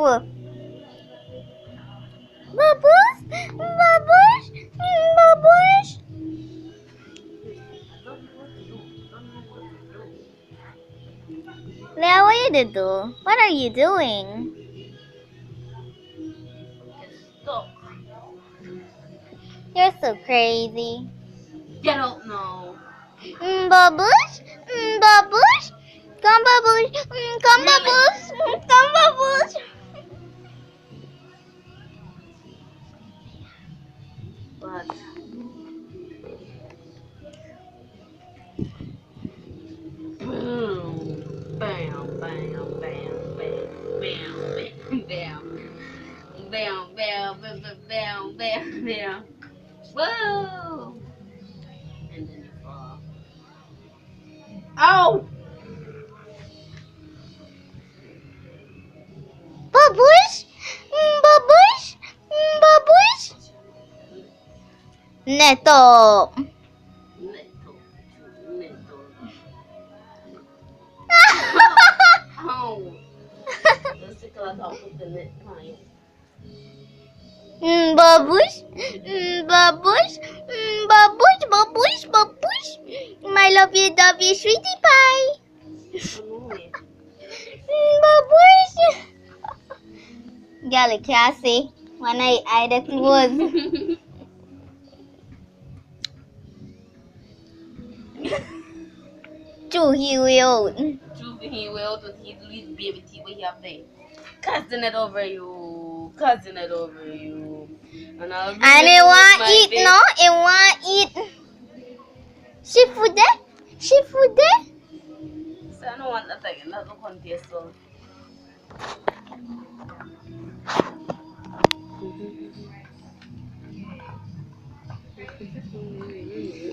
Bubbles? Bubbles? Bubbles? Leah, what you do? What are you doing? Stop. You're so crazy. Get out now. Bubbles? Bubbles? Come Bubbles. Come Really? Bubbles. Come Bubbles. But boom, bam, bam, bam, bam, bam, bam, bam, bam, bam, bam, bam, bam. Whoa! And then you fall. Ow! Bubbles? Bubbles? Bubbles? Neto. Neto. Neto. Ow! Let's take a lot of the net pine. Bubbles? Bubbles? Bubbles? Bubbles? Bubbles? My lovey-dovey sweetie pie. Annoying. Bubbles? Gala kasi. Wanay ay that was. Chu he will. Choosing he will to his little baby teeth what you have there. Casting it over you. Casting it over you. And I'll And it want eat, no? It want eat. Seafood there? Seafood there? So I don't want that again. That's a contest. So.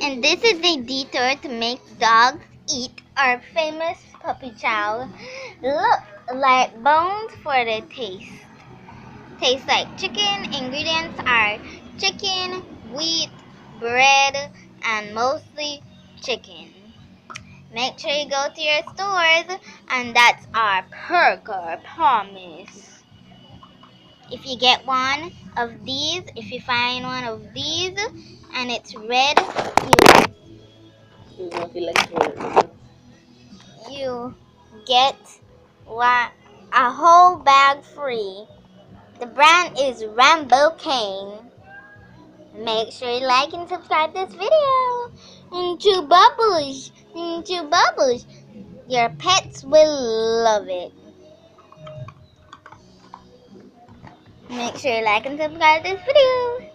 And this is a detour to make dogs eat our famous puppy chow. Look like bones for the taste. Tastes like chicken. Ingredients are chicken, wheat, bread, and mostly chicken. Make sure you go to your stores, and that's our burger promise. If you get one of these, if you find one of these, and it's red, you get a whole bag free. The brand is Rambo Cane. Make sure you like and subscribe this video. Into Bubbles. Into Bubbles. Your pets will love it. Make sure you like and subscribe this video.